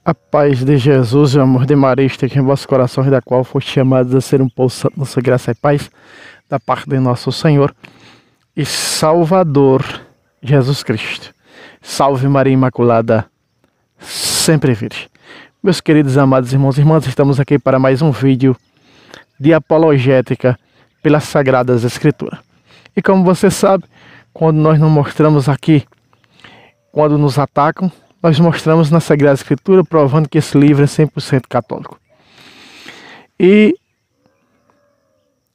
A paz de Jesus e o amor de Maria esteja em vossos corações, da qual foste chamados a ser um povo santo, nossa graça e paz, da parte de nosso Senhor e Salvador Jesus Cristo. Salve Maria Imaculada, sempre virgem. Meus queridos amados irmãos e irmãs, estamos aqui para mais um vídeo de apologética pelas Sagradas Escrituras. E como você sabe, quando nós nos mostramos aqui, quando nos atacam, nós mostramos na Sagrada Escritura, provando que esse livro é 100% católico. E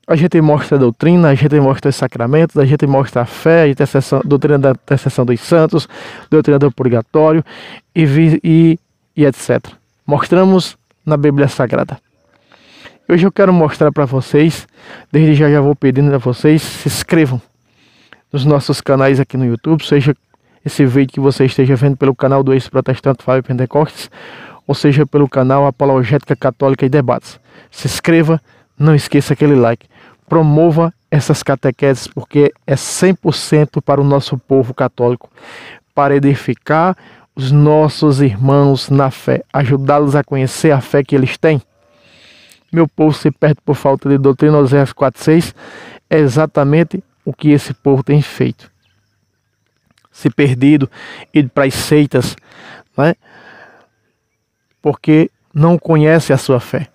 a gente mostra a doutrina, a gente mostra os sacramentos, a gente mostra a fé, a doutrina da intercessão dos santos, doutrina do purgatório e etc. Mostramos na Bíblia Sagrada. Hoje eu quero mostrar para vocês, desde já vou pedindo a vocês, se inscrevam nos nossos canais aqui no YouTube, seja esse vídeo que você esteja vendo pelo canal do ex-protestante Fábio Pentecostes, ou seja pelo canal Apologética Católica e Debates. Se inscreva, não esqueça aquele like, promova essas catequeses, porque é 100% para o nosso povo católico, para edificar os nossos irmãos na fé, ajudá-los a conhecer a fé que eles têm. Meu povo se perde por falta de doutrina, Oséias 4:6, é exatamente o que esse povo tem feito. Se perdido, ido para as seitas, né? Porque não conhece a sua fé.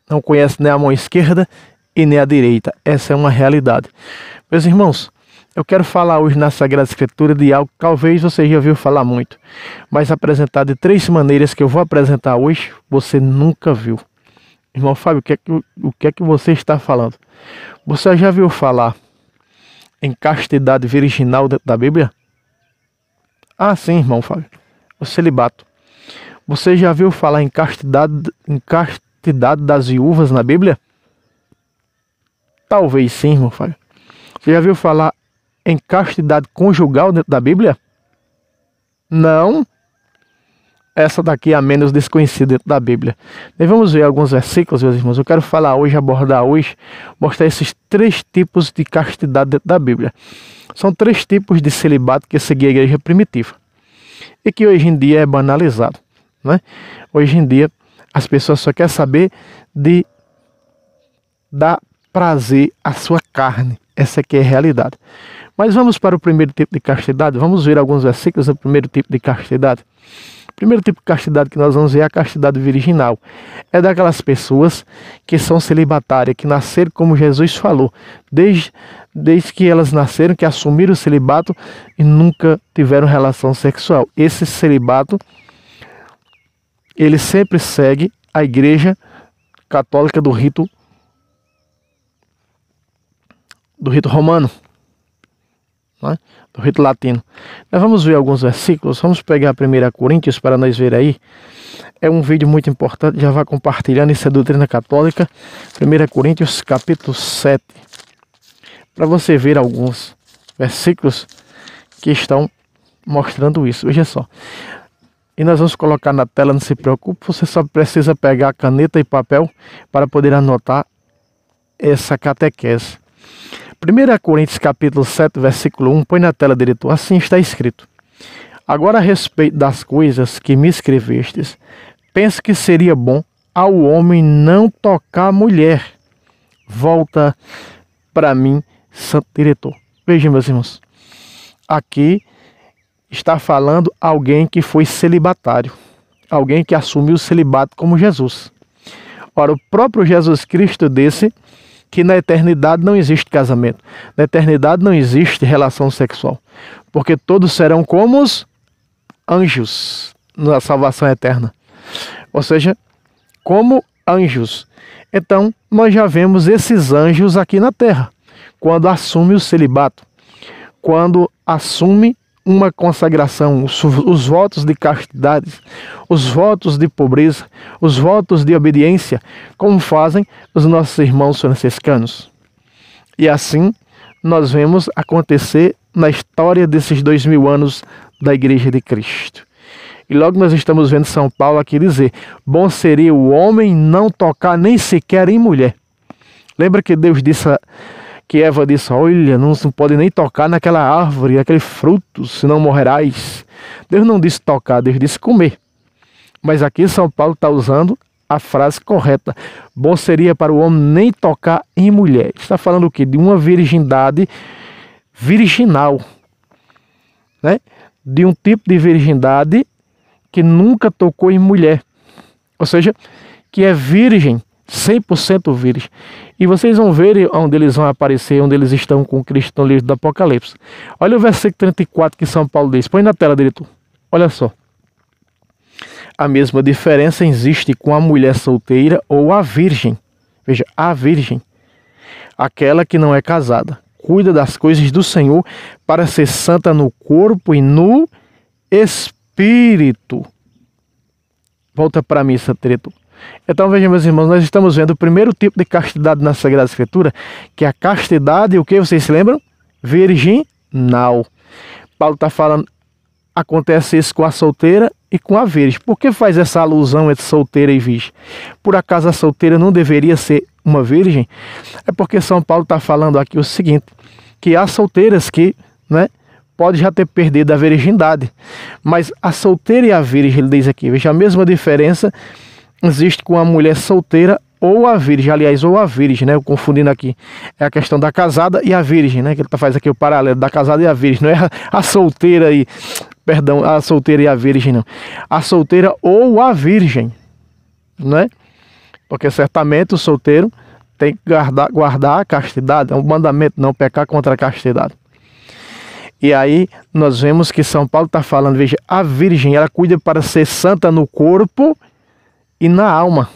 Não conhece nem a mão esquerda e nem a direita. Essa é uma realidade. Meus irmãos, eu quero falar hoje na Sagrada Escritura de algo que talvez você já ouviu falar muito, mas apresentar de 3 maneiras que eu vou apresentar hoje, você nunca viu. Irmão Fábio, o que é que você está falando? Você já viu falar em castidade virginal dentro da Bíblia? Ah, sim, irmão Fábio. O celibato. Você já viu falar em castidade das viúvas na Bíblia? Talvez sim, irmão Fábio. Você já viu falar em castidade conjugal dentro da Bíblia? Não. Essa daqui é a menos desconhecida dentro da Bíblia. Nós vamos ver alguns versículos, meus irmãos. Eu quero falar hoje, abordar hoje, mostrar esses 3 tipos de castidade dentro da Bíblia. São 3 tipos de celibato que seguia a igreja primitiva e que hoje em dia é banalizado, né? Hoje em dia as pessoas só querem saber de dar prazer à sua carne. Essa aqui é a realidade. Mas vamos para o primeiro tipo de castidade. Vamos ver alguns versículos do primeiro tipo de castidade. O primeiro tipo de castidade que nós vamos ver é a castidade virginal. É daquelas pessoas que são celibatárias, que nasceram como Jesus falou, desde que elas nasceram, que assumiram o celibato e nunca tiveram relação sexual. Esse celibato, ele sempre segue a igreja católica do rito romano, né? Do rito latino. Nós vamos ver alguns versículos. Vamos pegar a 1 Coríntios para nós ver aí. É um vídeo muito importante, já vai compartilhando, isso é doutrina católica. 1 Coríntios capítulo 7. Para você ver alguns versículos que estão mostrando isso. Veja só. E nós vamos colocar na tela, não se preocupe, você só precisa pegar caneta e papel para poder anotar essa catequese. 1 Coríntios capítulo 7, versículo 1, põe na tela, diretor, assim está escrito: agora a respeito das coisas que me escrevestes, penso que seria bom ao homem não tocar a mulher. Volta para mim, santo diretor. Vejam, meus irmãos, aqui está falando alguém que foi celibatário, alguém que assumiu o celibato como Jesus. Ora, o próprio Jesus Cristo disse que na eternidade não existe casamento, na eternidade não existe relação sexual, porque todos serão como os anjos na salvação eterna, ou seja, como anjos. Então, nós já vemos esses anjos aqui na terra, quando assume o celibato, quando assume uma consagração, os votos de castidade, os votos de pobreza, os votos de obediência, como fazem os nossos irmãos franciscanos. E assim nós vemos acontecer na história desses 2000 anos da Igreja de Cristo. E logo nós estamos vendo São Paulo aqui dizer: bom seria o homem não tocar nem sequer em mulher. Lembra que Deus disse que Eva disse: olha, não pode nem tocar naquela árvore, naquele fruto, senão morrerás. Deus não disse tocar, Deus disse comer. Mas aqui São Paulo está usando a frase correta. Bom seria para o homem nem tocar em mulher. Está falando o quê? De uma virgindade virginal, né? De um tipo de virgindade que nunca tocou em mulher. Ou seja, que é virgem, 100% virgem. E vocês vão ver onde eles vão aparecer, onde eles estão com Cristo no livro do Apocalipse. Olha o versículo 34 que São Paulo diz. Põe na tela, diretor. Olha só. A mesma diferença existe com a mulher solteira ou a virgem. Veja, a virgem. Aquela que não é casada. Cuida das coisas do Senhor para ser santa no corpo e no espírito. Volta para mim, diretor. Então veja, meus irmãos, nós estamos vendo o primeiro tipo de castidade na Sagrada Escritura, que é a castidade, o que vocês se lembram? Virginal. Paulo está falando, acontece isso com a solteira e com a virgem. Por que faz essa alusão entre solteira e virgem? Por acaso a solteira não deveria ser uma virgem? É porque São Paulo está falando aqui o seguinte, que há solteiras que, né, pode já ter perdido a virgindade, mas a solteira e a virgem, ele diz aqui, veja, a mesma diferença existe com a mulher solteira ou a virgem, aliás, ou a virgem, né? Eu confundindo aqui. É a questão da casada e a virgem, né? Que ele faz aqui o paralelo da casada e a virgem. Não é a solteira e... Perdão, a solteira e a virgem, não. A solteira ou a virgem, né? Porque certamente o solteiro tem que guardar a castidade. É um mandamento não pecar contra a castidade. E aí nós vemos que São Paulo está falando, veja, a virgem, ela cuida para ser santa no corpo e na alma,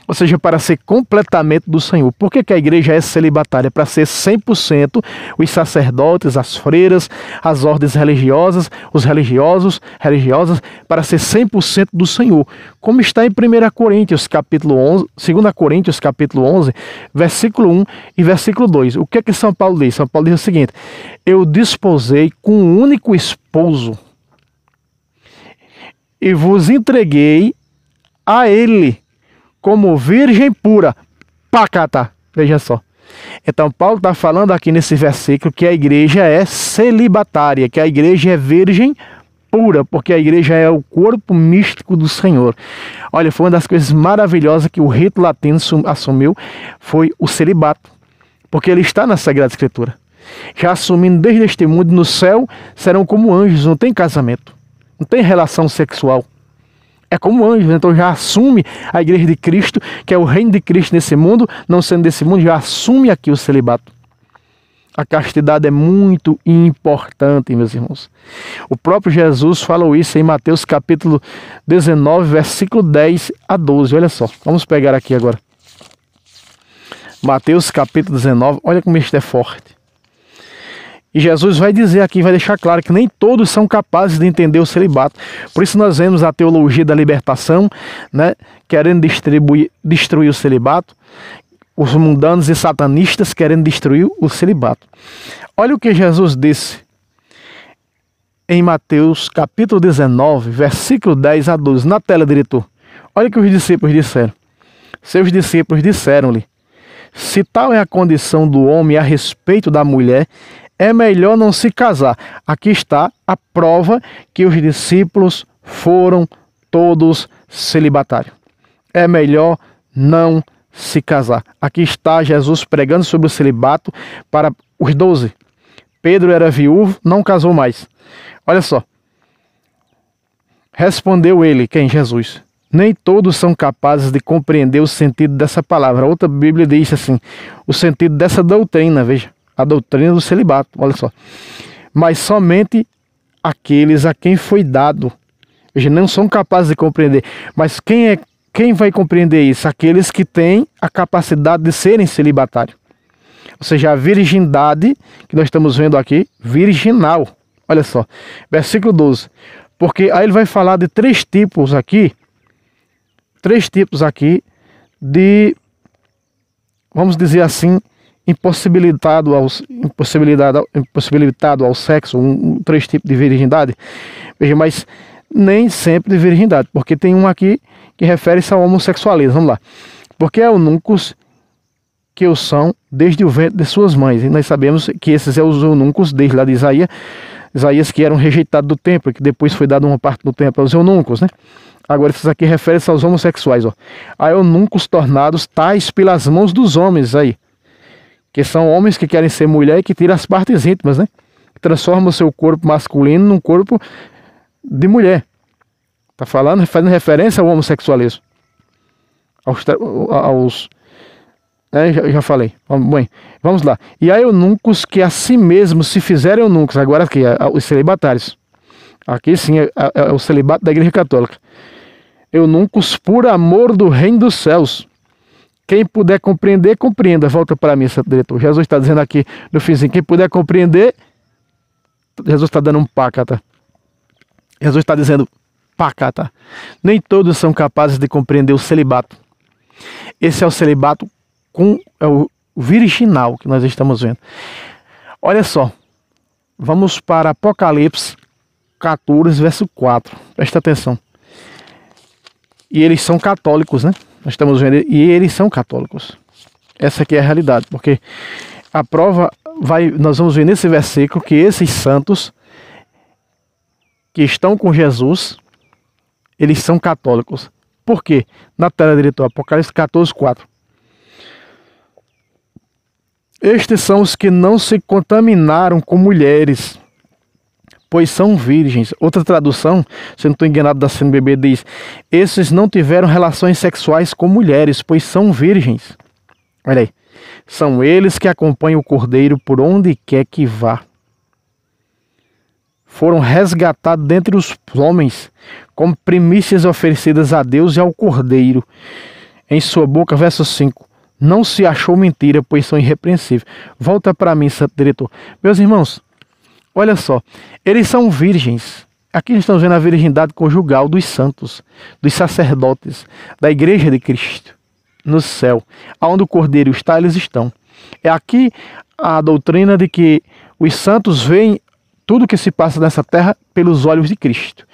ou seja, para ser completamente do Senhor. Por que a igreja é celibatária? Para ser 100% os sacerdotes, as freiras, as ordens religiosas, os religiosos, religiosas, para ser 100% do Senhor. Como está em 1 Coríntios, capítulo 11, 2 Coríntios, capítulo 11, versículo 1 e versículo 2. O que São Paulo diz? São Paulo diz o seguinte: eu desposei com um único esposo e vos entreguei a ele como virgem pura. Pacata. Veja só. Então Paulo está falando aqui nesse versículo que a igreja é celibatária, que a igreja é virgem pura, porque a igreja é o corpo místico do Senhor. Olha, foi uma das coisas maravilhosas que o rito latino assumiu, foi o celibato, porque ele está na Sagrada Escritura. Já assumindo desde este mundo, no céu serão como anjos, não tem casamento, não tem relação sexual. É como anjos, então já assume a igreja de Cristo, que é o reino de Cristo nesse mundo, não sendo desse mundo, já assume aqui o celibato. A castidade é muito importante, meus irmãos. O próprio Jesus falou isso em Mateus capítulo 19, versículo 10 a 12. Olha só, vamos pegar aqui agora. Mateus capítulo 19, olha como isto é forte. E Jesus vai dizer aqui, vai deixar claro que nem todos são capazes de entender o celibato. Por isso nós vemos a teologia da libertação, né, querendo destruir o celibato, os mundanos e satanistas querendo destruir o celibato. Olha o que Jesus disse em Mateus capítulo 19, versículo 10 a 12, na tela, diretor. Olha o que os discípulos disseram. Seus discípulos disseram-lhe: se tal é a condição do homem a respeito da mulher, é melhor não se casar. Aqui está a prova que os discípulos foram todos celibatários. É melhor não se casar. Aqui está Jesus pregando sobre o celibato para os 12. Pedro era viúvo, não casou mais. Olha só. Respondeu ele, quem? Jesus. Nem todos são capazes de compreender o sentido dessa palavra. Outra Bíblia diz assim, o sentido dessa doutrina, veja. A doutrina do celibato, olha só. Mas somente aqueles a quem foi dado. Veja, não são capazes de compreender. Mas quem vai compreender isso? Aqueles que têm a capacidade de serem celibatários. Ou seja, a virgindade, que nós estamos vendo aqui, virginal. Olha só, versículo 12. Porque aí ele vai falar de três tipos aqui de, vamos dizer assim, impossibilitado ao sexo, três tipos de virgindade. Veja, mas nem sempre de virgindade, porque tem um aqui que refere-se ao homossexualismo. Vamos lá. Porque eunucos que o são desde o ventre de suas mães. E nós sabemos que esses são os eunucos desde lá de Isaías que eram rejeitados do templo, que depois foi dado uma parte do templo aos eunucos, né? Agora, isso aqui refere-se aos homossexuais, ó. A eunucos tornados tais pelas mãos dos homens aí. Que são homens que querem ser mulher e que tiram as partes íntimas, né? Transformam o seu corpo masculino num corpo de mulher. Tá falando, fazendo referência ao homossexualismo. Já falei. Bem, vamos lá. E há eunucos que a si mesmos se fizeram eunucos. Agora aqui, os celibatários. Aqui sim é o celibato da Igreja Católica. Eunucos por amor do reino dos céus. Quem puder compreender, compreenda. Volta para mim, santo diretor. Jesus está dizendo aqui no finzinho, quem puder compreender, Jesus está dando um pacata. Jesus está dizendo pacata. Nem todos são capazes de compreender o celibato. Esse é o celibato é o virginal que nós estamos vendo. Olha só. Vamos para Apocalipse 14, verso 4. Presta atenção. E eles são católicos, né? Nós estamos vendo, e eles são católicos. Essa aqui é a realidade, porque a prova nós vamos ver nesse versículo que esses santos que estão com Jesus, eles são católicos. Por quê? Na tela, diretor, Apocalipse 14, 4. Estes são os que não se contaminaram com mulheres, pois são virgens. Outra tradução, se eu não estou enganado, da CNBB diz: esses não tiveram relações sexuais com mulheres, pois são virgens. Olha aí. São eles que acompanham o Cordeiro por onde quer que vá. Foram resgatados dentre os homens, como primícias oferecidas a Deus e ao Cordeiro. Em sua boca, verso 5. Não se achou mentira, pois são irrepreensíveis. Volta para mim, santo diretor. Meus irmãos, olha só, eles são virgens. Aqui estamos vendo a virgindade conjugal dos santos, dos sacerdotes, da igreja de Cristo, no céu. Aonde o Cordeiro está, eles estão. É aqui a doutrina de que os santos veem tudo que se passa nessa terra pelos olhos de Cristo.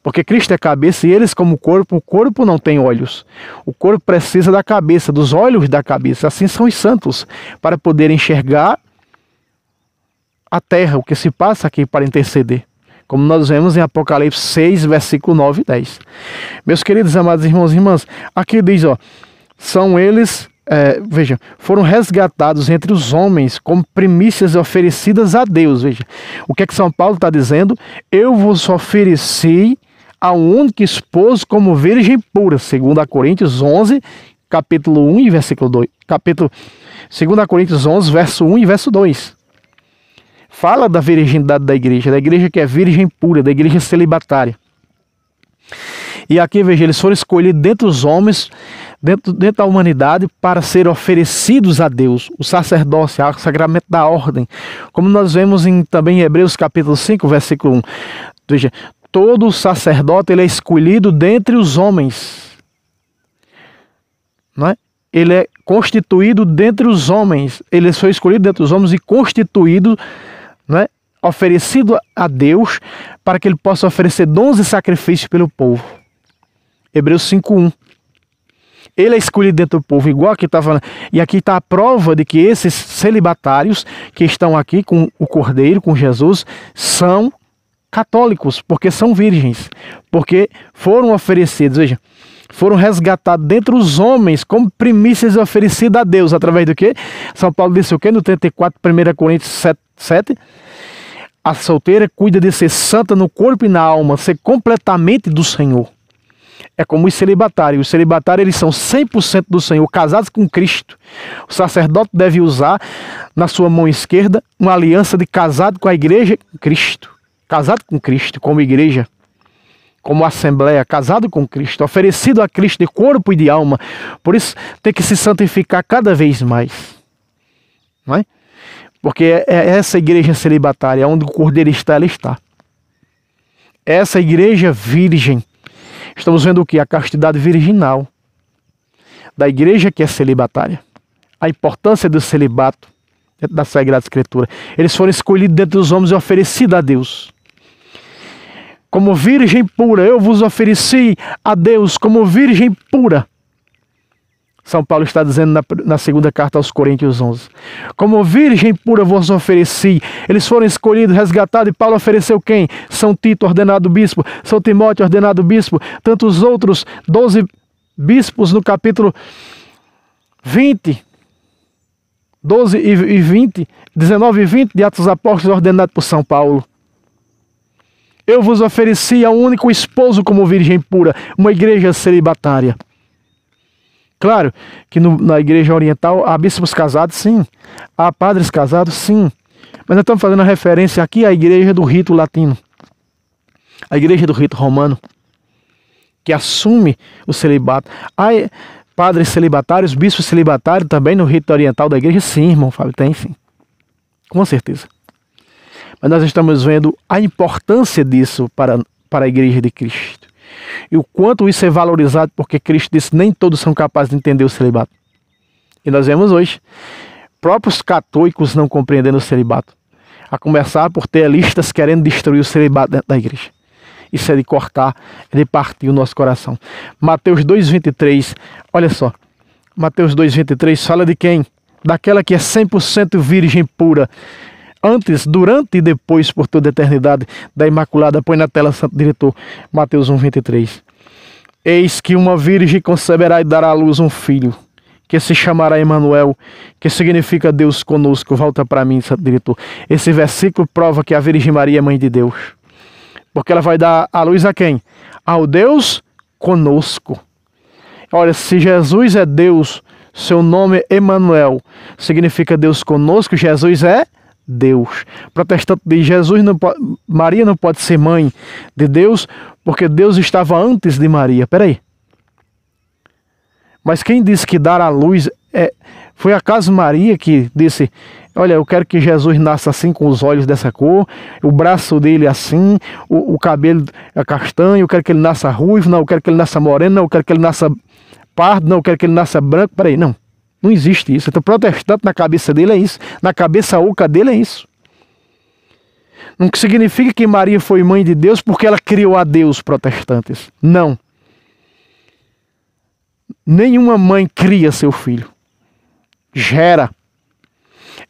Porque Cristo é a cabeça e eles como corpo, o corpo não tem olhos. O corpo precisa da cabeça, dos olhos da cabeça. Assim são os santos, para poder enxergar a terra, o que se passa aqui para interceder. Como nós vemos em Apocalipse 6, versículo 9 e 10. Meus queridos amados irmãos e irmãs, aqui diz, ó, são eles, vejam, foram resgatados entre os homens como primícias oferecidas a Deus. Veja, o que é que São Paulo está dizendo? Eu vos ofereci a um único esposo como virgem pura, 2 Coríntios 11, capítulo 1 e versículo 2. 2 Coríntios 11, verso 1 e verso 2. Fala da virgindade da igreja que é virgem pura, da igreja celibatária. E aqui, veja, eles foram escolhidos dentre os homens, dentro da humanidade, para ser oferecidos a Deus, o sacerdócio, o sacramento da ordem. Como nós vemos também em Hebreus capítulo 5, versículo 1. Veja, todo sacerdote ele é escolhido dentre os homens. Não é? Ele é constituído dentre os homens. Ele foi escolhido dentre os homens e constituído, não é? Oferecido a Deus para que ele possa oferecer dons e sacrifícios pelo povo. Hebreus 5:1. Ele é escolhido dentro do povo, igual aqui está falando. E aqui está a prova de que esses celibatários que estão aqui com o Cordeiro, com Jesus, são católicos, porque são virgens. Porque foram oferecidos, veja, foram resgatados dentre os homens como primícias oferecidas a Deus. Através do quê? São Paulo disse o quê? No 34, 1 Coríntios 7. A solteira cuida de ser santa no corpo e na alma, ser completamente do Senhor. É como os celibatários. Os celibatários eles são 100% do Senhor, casados com Cristo. O sacerdote deve usar na sua mão esquerda uma aliança de casado com a igreja, Cristo. Casado com Cristo, como igreja, como assembleia, casado com Cristo, oferecido a Cristo de corpo e de alma. Por isso tem que se santificar cada vez mais. Não é? Porque é essa igreja celibatária, onde o Cordeiro está, ela está. Essa igreja virgem. Estamos vendo o que? A castidade virginal da igreja que é celibatária. A importância do celibato dentro da Sagrada Escritura. Eles foram escolhidos dentre os homens e oferecidos a Deus. Como virgem pura, eu vos ofereci a Deus como virgem pura. São Paulo está dizendo na segunda carta aos Coríntios 11. Como virgem pura vos ofereci. Eles foram escolhidos, resgatados, e Paulo ofereceu quem? São Tito, ordenado bispo. São Timóteo, ordenado bispo. Tantos outros, 12 bispos no capítulo 20. 12 e 20, 19 e 20 de Atos dos Apóstolos, ordenado por São Paulo. Eu vos ofereci a um único esposo como virgem pura, uma igreja celibatária. Claro que na igreja oriental há bispos casados, sim. Há padres casados, sim. Mas nós estamos fazendo a referência aqui à igreja do rito latino. A igreja do rito romano, que assume o celibato. Há padres celibatários, bispos celibatários também no rito oriental da igreja? Sim, irmão Fábio, tem sim. Com certeza. Mas nós estamos vendo a importância disso para a igreja de Cristo. E o quanto isso é valorizado, porque Cristo disse nem todos são capazes de entender o celibato. E nós vemos hoje próprios católicos não compreendendo o celibato. A começar por ter listas querendo destruir o celibato dentro da igreja. Isso é de cortar, é de partir o nosso coração. Mateus 2,23, olha só. Mateus 2,23 fala de quem? Daquela que é 100% virgem pura. Antes, durante e depois, por toda a eternidade, da Imaculada. Põe na tela, Santo Diretor, Mateus 1,23. Eis que uma virgem conceberá e dará à luz um filho, que se chamará Emanuel, que significa Deus conosco. Volta para mim, Santo Diretor. Esse versículo prova que a Virgem Maria é mãe de Deus. Porque ela vai dar à luz a quem? Ao Deus conosco. Olha, se Jesus é Deus, seu nome é Emanuel, significa Deus conosco, Jesus é Deus. Protestante diz, Maria não pode ser mãe de Deus, porque Deus estava antes de Maria. Peraí. Mas quem disse que dar à luz foi acaso Maria que disse, olha, eu quero que Jesus nasça assim, com os olhos dessa cor, o braço dele assim, o cabelo é castanho, eu quero que ele nasça ruivo, não, eu quero que ele nasça moreno, não, eu quero que ele nasça pardo, não, eu quero que ele nasça branco. Peraí, não. Não existe isso. Então, protestante na cabeça dele é isso. Na cabeça oca dele é isso. Não significa que Maria foi mãe de Deus porque ela criou a Deus, protestantes. Não. Nenhuma mãe cria seu filho. Gera.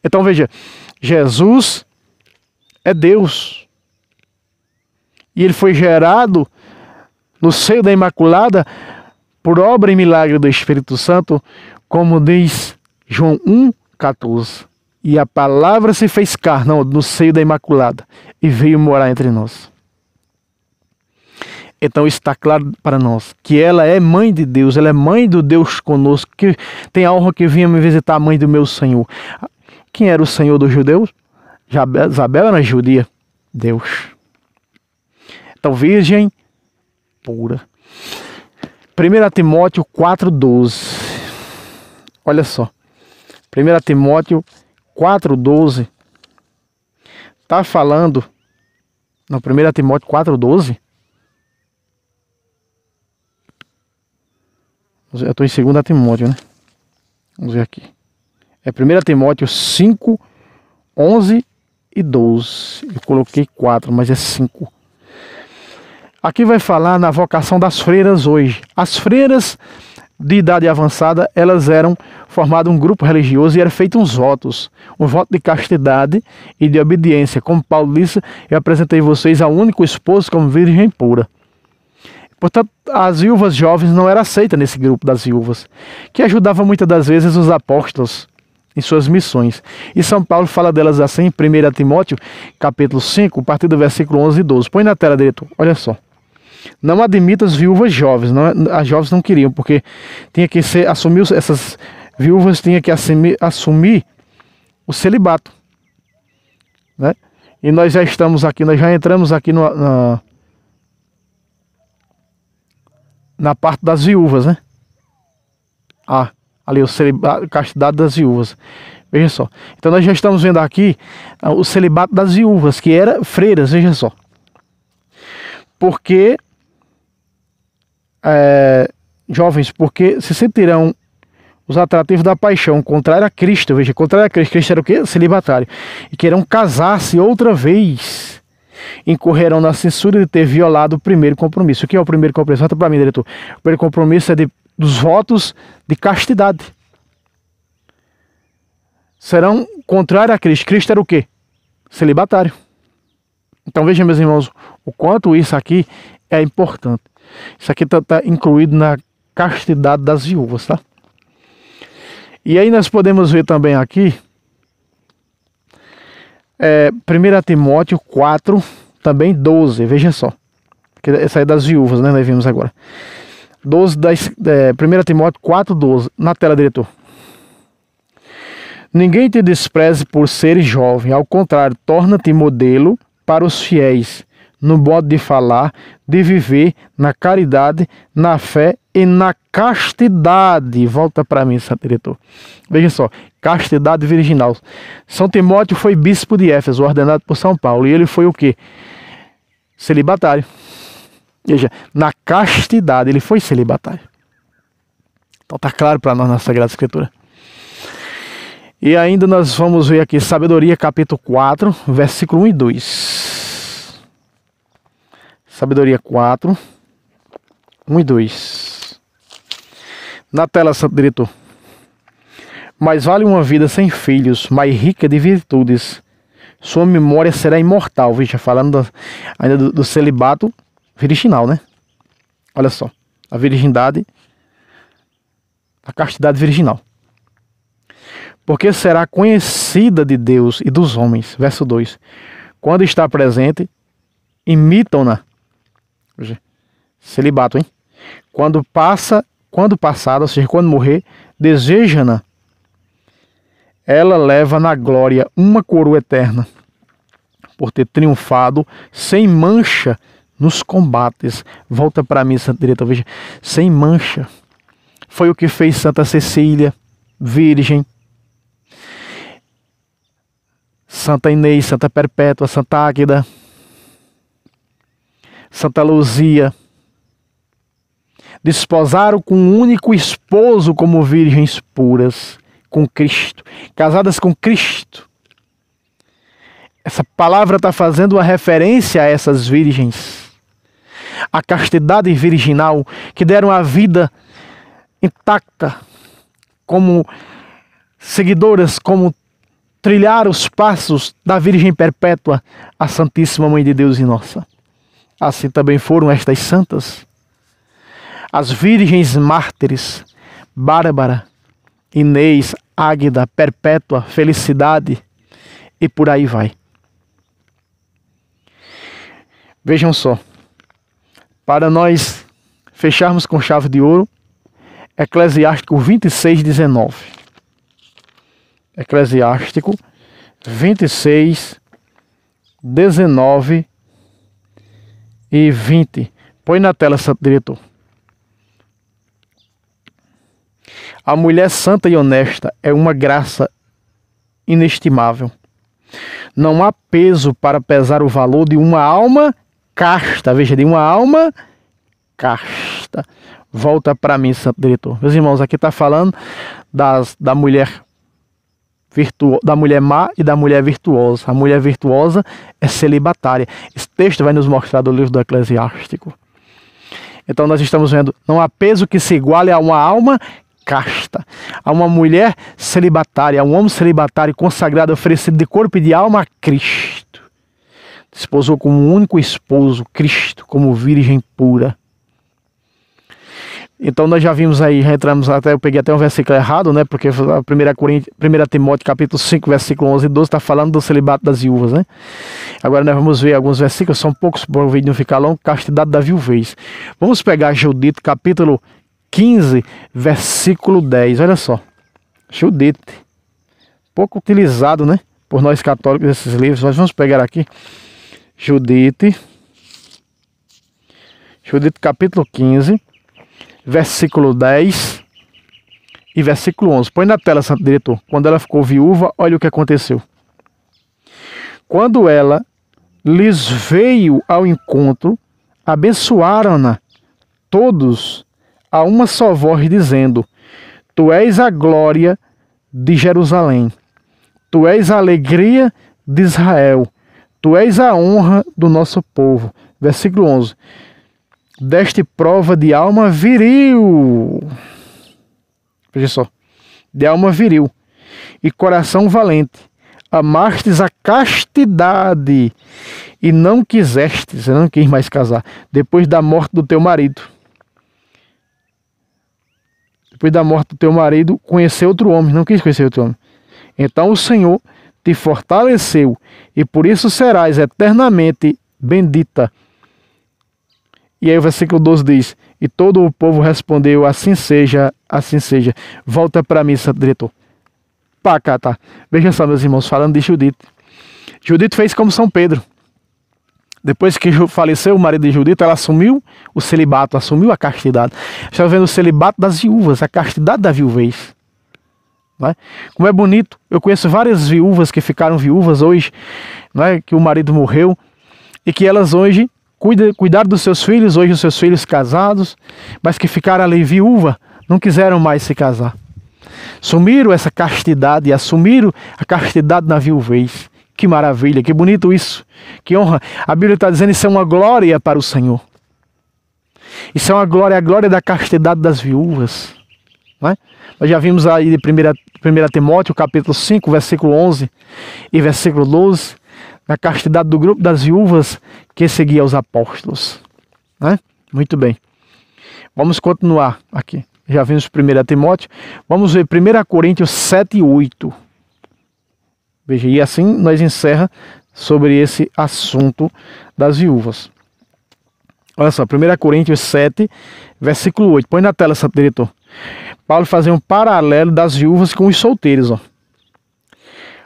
Então, veja. Jesus é Deus. E ele foi gerado no seio da Imaculada por obra e milagre do Espírito Santo, como diz João 1,14. E a palavra se fez carne no seio da Imaculada e veio morar entre nós. Então está claro para nós que ela é mãe de Deus, ela é mãe do Deus conosco, que tem a honra que vinha me visitar a mãe do meu Senhor. Quem era o Senhor dos judeus? Isabel era judia. Deus. Então, virgem pura. 1 Timóteo 4,12. Olha só. 1 Timóteo 4,12. Está falando. Não, 1 Timóteo 4,12. Eu estou em 2 Timóteo, né? Vamos ver aqui. É 1 Timóteo 5, 11 e 12. Eu coloquei 4, mas é 5. Aqui vai falar na vocação das freiras hoje. As freiras de idade avançada, elas eram formado um grupo religioso e eram feitos uns votos. Um voto de castidade e de obediência. Como Paulo disse, eu apresentei vocês ao único esposo como virgem pura. Portanto, as viúvas jovens não eram aceitas nesse grupo das viúvas, que ajudava muitas das vezes os apóstolos em suas missões. E São Paulo fala delas assim em 1 Timóteo, capítulo 5, a partir do versículo 11 e 12. Põe na tela, diretor. Olha só. Não admita as viúvas jovens. As jovens não queriam, porque tinha que essas viúvas tinham que assumir o celibato. Né? E nós já estamos aqui, nós já entramos aqui na parte das viúvas, né? Ali o celibato, a castidade das viúvas. Veja só. Então nós já estamos vendo aqui o celibato das viúvas, que era freiras, veja só. Porque jovens, porque se sentirão os atrativos da paixão, contrário a Cristo. Veja, contrário a Cristo. Cristo era o quê? Celibatário. E querem casar-se outra vez. Incorrerão na censura de ter violado o primeiro compromisso. O que é o primeiro compromisso? Volta para mim, diretor. O primeiro compromisso é de dos votos de castidade. Serão contrários a Cristo. Cristo era o quê? Celibatário. Então veja, meus irmãos, o quanto isso aqui é importante. Isso aqui está incluído na castidade das viúvas, tá? E aí nós podemos ver também aqui 1 Timóteo 4, também 12, veja só. Essa aí das viúvas, né? Nós vimos agora. 1 Timóteo 4, 12. Na tela, diretor. Ninguém te despreze por seres jovem, ao contrário, torna-te modelo para os fiéis, no modo de falar, de viver, na caridade, na fé e na castidade. Volta para mim, Santo Diretor. Veja só, castidade virginal. São Timóteo foi bispo de Éfeso, ordenado por São Paulo, e ele foi o quê? Celibatário. Veja, na castidade ele foi celibatário. Então está claro para nós na Sagrada Escritura. E ainda nós vamos ver aqui Sabedoria capítulo 4, versículo 1 e 2. Sabedoria 4, 1 e 2. Na tela, Santo Diretor. Mais vale uma vida sem filhos, mais rica de virtudes. Sua memória será imortal. Veja, falando ainda do celibato virginal, né? Olha só, a virgindade, a castidade virginal. Porque será conhecida de Deus e dos homens. Verso 2. Quando está presente, imitam-na. Celibato, hein? Quando passada, ou seja, quando morrer, deseja-na. Ela leva na glória uma coroa eterna, por ter triunfado sem mancha nos combates. Volta para mim, Santa Diretor, veja. Sem mancha. Foi o que fez Santa Cecília, virgem. Santa Inês, Santa Perpétua, Santa Águeda, Santa Luzia, desposaram com um único esposo como virgens puras, com Cristo, casadas com Cristo. Essa palavra está fazendo uma referência a essas virgens, a castidade virginal, que deram a vida intacta, como seguidoras, como trilhar os passos da Virgem Perpétua, a Santíssima Mãe de Deus e nossa. Assim também foram estas santas, as virgens mártires, Bárbara, Inês, Águeda, Perpétua, Felicidade, e por aí vai. Vejam só, para nós fecharmos com chave de ouro, Eclesiástico 26, 19. Eclesiástico 26, 19 e 20. Põe na tela, Santo Diretor. A mulher santa e honesta é uma graça inestimável. Não há peso para pesar o valor de uma alma casta. Veja, de uma alma casta. Volta para mim, Santo Diretor. Meus irmãos, aqui está falando da mulher da mulher má e da mulher virtuosa. A mulher virtuosa é celibatária. Esse texto vai nos mostrar do livro do Eclesiástico. Então nós estamos vendo, não há peso que se iguale a uma alma casta, a uma mulher celibatária, a um homem celibatário consagrado, oferecido de corpo e de alma a Cristo. Desposou como um único esposo, Cristo, como virgem pura. Então nós já vimos aí, já entramos até, eu peguei até um versículo errado, né? Porque 1 Timóteo capítulo 5, versículo 11 e 12 está falando do celibato das viúvas, né? Agora nós vamos ver alguns versículos, são poucos para o vídeo não ficar longo, castidade da viuvez. Vamos pegar Judite capítulo 15, versículo 10, olha só. Judite, pouco utilizado, né? Por nós católicos esses livros, nós vamos pegar aqui Judite capítulo 15, versículo 10 e versículo 11. Põe na tela, Santo Diretor. Quando ela ficou viúva, olha o que aconteceu. Quando ela lhes veio ao encontro, abençoaram-na todos a uma só voz, dizendo: Tu és a glória de Jerusalém, Tu és a alegria de Israel, Tu és a honra do nosso povo. Versículo 11. deste prova de alma viril. Veja só. De alma viril e coração valente. Amastes a castidade e não quisestes, não quis mais casar, depois da morte do teu marido. Depois da morte do teu marido, conhecer outro homem, não quis conhecer outro homem. Então o Senhor te fortaleceu e por isso serás eternamente bendita. E aí o versículo 12 diz: e todo o povo respondeu, assim seja, assim seja. Volta para mim, santo diretor. Pá, cá, tá. Veja só, meus irmãos, falando de Judite. Judite fez como São Pedro. Depois que faleceu o marido de Judite, ela assumiu o celibato, assumiu a castidade. Está vendo o celibato das viúvas, a castidade da viuvez. Não é? Como é bonito, eu conheço várias viúvas que ficaram viúvas hoje, não é? Que o marido morreu, e que elas hoje cuidaram dos seus filhos, hoje os seus filhos casados, mas que ficaram ali viúva, não quiseram mais se casar. Assumiram essa castidade, assumiram a castidade na viuvez. Que maravilha, que bonito isso, que honra. A Bíblia está dizendo que isso é uma glória para o Senhor. Isso é uma glória, a glória da castidade das viúvas. Não é? Nós já vimos aí de 1 Timóteo, capítulo 5, versículo 11 e versículo 12, na castidade do grupo das viúvas que seguia os apóstolos. Não é? Muito bem. Vamos continuar aqui. Já vimos 1 Timóteo. Vamos ver 1 Coríntios 7 e 8. Veja, e assim nós encerra sobre esse assunto das viúvas. Olha só, 1 Coríntios 7, versículo 8. Põe na tela, santo diretor. Paulo fazia um paralelo das viúvas com os solteiros. Ó.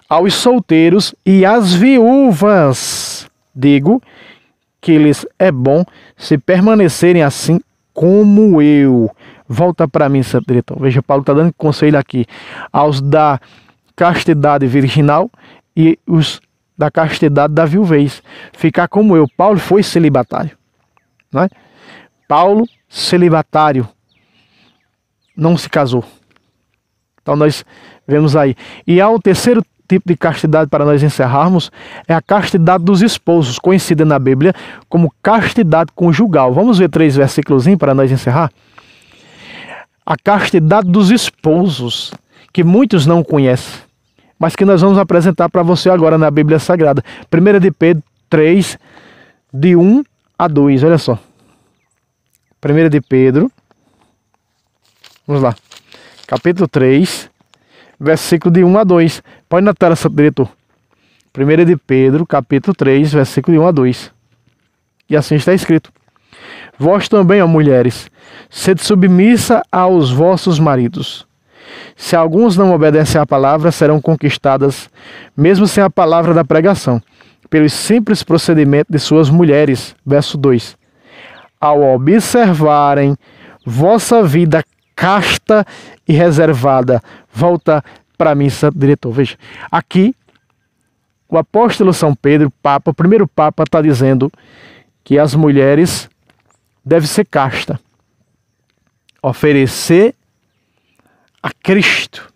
Aos solteiros e às viúvas, digo que lhes é bom se permanecerem assim como eu. Volta para mim, santo diretor. Veja, Paulo está dando conselho aqui aos da castidade virginal e os da castidade da viuvez. Ficar como eu. Paulo foi celibatário. Não é? Paulo, celibatário, não se casou. Então nós vemos aí. E há o terceiro tipo de castidade para nós encerrarmos, é a castidade dos esposos, conhecida na Bíblia como castidade conjugal. Vamos ver 3 versículos para nós encerrar? A castidade dos esposos, que muitos não conhecem, mas que nós vamos apresentar para você agora na Bíblia Sagrada. 1 de Pedro 3, de 1 a 2, olha só. 1 de Pedro, vamos lá, capítulo 3, versículo de 1 a 2. Põe na tela, santo diretor. 1 de Pedro, capítulo 3, versículo de 1 a 2. E assim está escrito: vós também, ó mulheres, sede submissa aos vossos maridos. Se alguns não obedecem à palavra, serão conquistadas, mesmo sem a palavra da pregação, pelos simples procedimentos de suas mulheres. Verso 2. Ao observarem vossa vida casta e reservada. Volta para mim, santo diretor. Veja, aqui o apóstolo São Pedro, Papa, o primeiro Papa, está dizendo que as mulheres devem ser casta, oferecer a Cristo,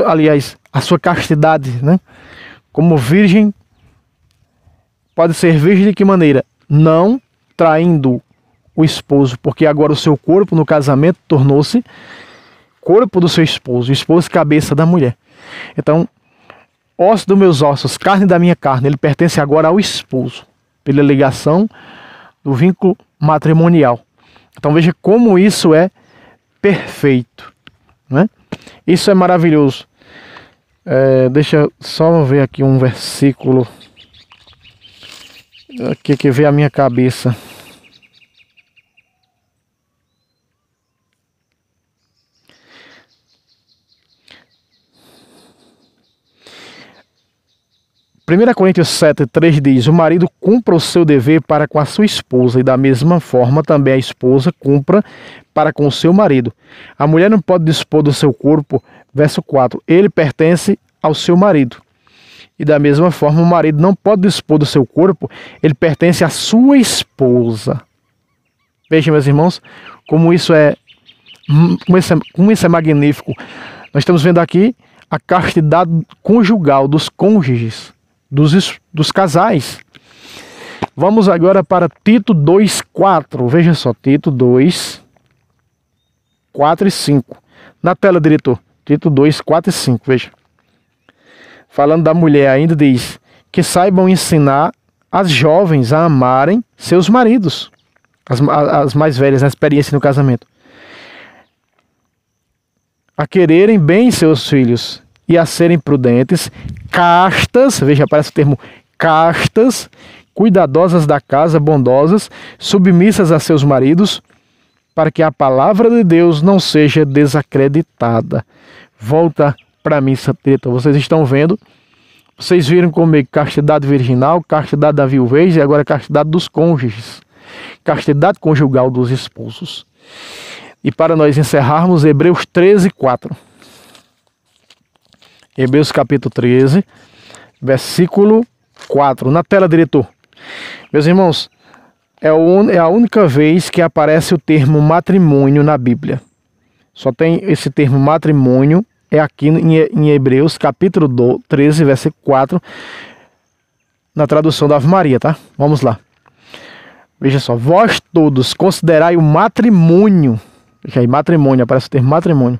aliás, a sua castidade, né? Como virgem, pode ser virgem de que maneira? Não traindo o esposo, porque agora o seu corpo no casamento tornou-se corpo do seu esposo, o esposo cabeça da mulher. Então, osso dos meus ossos, carne da minha carne, ele pertence agora ao esposo, pela ligação do vínculo matrimonial. Então veja como isso é perfeito, né? Isso é maravilhoso. Deixa eu só ver aqui um versículo aqui que veio à minha cabeça. Primeira Coríntios 7, 3 diz: o marido cumpra o seu dever para com a sua esposa, e da mesma forma também a esposa cumpra para com o seu marido. A mulher não pode dispor do seu corpo. Verso 4. Ele pertence ao seu marido. E da mesma forma o marido não pode dispor do seu corpo, ele pertence à sua esposa. Vejam, meus irmãos, como isso é magnífico. Nós estamos vendo aqui a castidade conjugal dos cônjuges, dos casais. Vamos agora para Tito 2:4. Veja só, Tito 2:4 e 5. Na tela, diretor. Tito 2:4 e 5, veja. Falando da mulher ainda, diz que saibam ensinar as jovens a amarem seus maridos. As mais velhas, na experiência no casamento. A quererem bem seus filhos e a serem prudentes, castas, veja, aparece o termo castas, cuidadosas da casa, bondosas, submissas a seus maridos, para que a palavra de Deus não seja desacreditada. Volta para mim, diretor. Vocês estão vendo? Vocês viram como é castidade virginal, castidade da viuvez e agora castidade dos cônjuges. Castidade conjugal dos esposos. E para nós encerrarmos, Hebreus 13:4. Hebreus capítulo 13, versículo 4. Na tela, diretor. Meus irmãos, é a única vez que aparece o termo matrimônio na Bíblia. Só tem esse termo matrimônio, é aqui em Hebreus capítulo 13, versículo 4, na tradução da Ave Maria, tá? Vamos lá. Veja só, vós todos considerai o matrimônio, veja aí, matrimônio, aparece o termo matrimônio,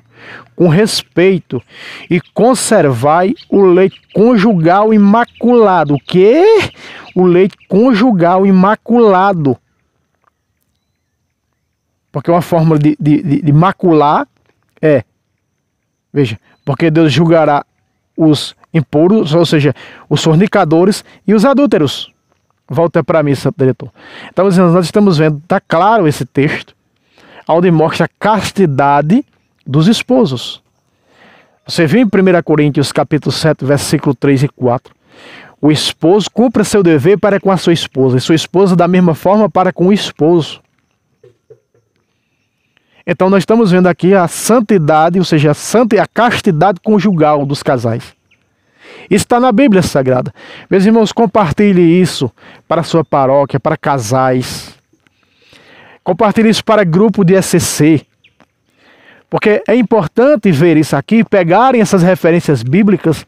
com respeito e conservai o leito conjugal imaculado. O quê? O leito conjugal imaculado. Porque uma forma de macular é, veja, porque Deus julgará os impuros, ou seja, os fornicadores e os adúlteros. Volta para mim, santo diretor. Então, nós estamos vendo, está claro esse texto, onde mostra a castidade dos esposos. Você vê em 1 Coríntios capítulo 7, versículo 3 e 4. O esposo cumpre seu dever para com a sua esposa, e sua esposa da mesma forma para com o esposo. Então nós estamos vendo aqui a santidade, ou seja, a castidade conjugal dos casais. Isso está na Bíblia Sagrada. Meus irmãos, compartilhe isso para a sua paróquia, para casais. Compartilhe isso para grupo de ECC. Porque é importante ver isso aqui, pegarem essas referências bíblicas,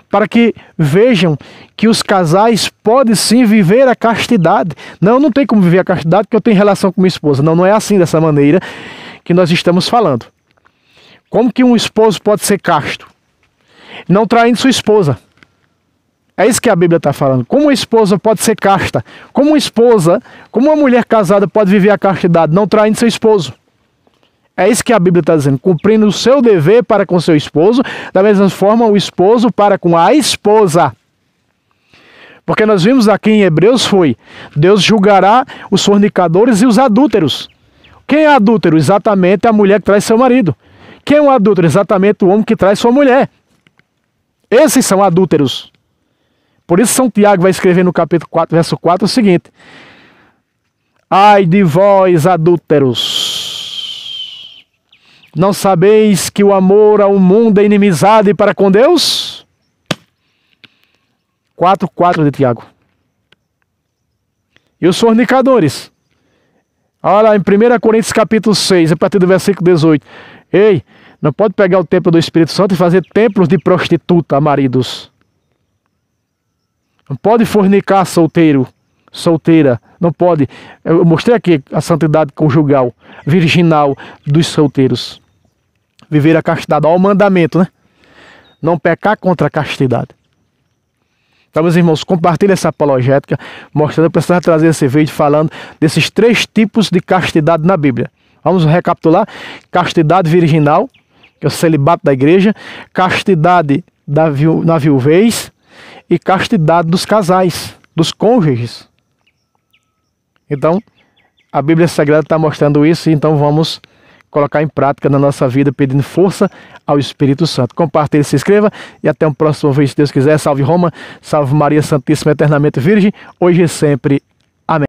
para que vejam que os casais podem sim viver a castidade. Não tem como viver a castidade porque eu tenho relação com minha esposa. Não é assim, dessa maneira que nós estamos falando. Como que um esposo pode ser casto? Não traindo sua esposa. É isso que a Bíblia está falando. Como uma esposa pode ser casta? Como uma mulher casada pode viver a castidade? Não traindo seu esposo. É isso que a Bíblia está dizendo. Cumprindo o seu dever para com seu esposo, da mesma forma o esposo para com a esposa. Porque nós vimos aqui em Hebreus Deus julgará os fornicadores e os adúlteros. Quem é adúltero? Exatamente a mulher que traz seu marido. Quem é um adúltero? Exatamente o homem que traz sua mulher. Esses são adúlteros. Por isso São Tiago vai escrever no capítulo 4, verso 4 o seguinte: ai de vós, adúlteros, não sabeis que o amor ao mundo é inimizade para com Deus? 4:4 de Tiago. E os fornicadores? Olha lá em 1 Coríntios capítulo 6, a partir do versículo 18. Ei, não pode pegar o templo do Espírito Santo e fazer templos de prostituta, maridos. Não pode fornicar solteira. Não pode. Eu mostrei aqui a santidade conjugal, virginal dos solteiros. Viver a castidade. Olha o mandamento, né? Não pecar contra a castidade. Então, meus irmãos, compartilhe essa apologética, mostrando, eu precisava trazer esse vídeo falando desses 3 tipos de castidade na Bíblia. Vamos recapitular. Castidade virginal, que é o celibato da igreja. Castidade na viuvez. E castidade dos casais, dos cônjuges. Então, a Bíblia Sagrada está mostrando isso, então vamos colocar em prática na nossa vida, pedindo força ao Espírito Santo. Compartilhe, se inscreva e até um próximo vídeo, se Deus quiser. Salve Roma, salve Maria Santíssima, eternamente Virgem, hoje e sempre.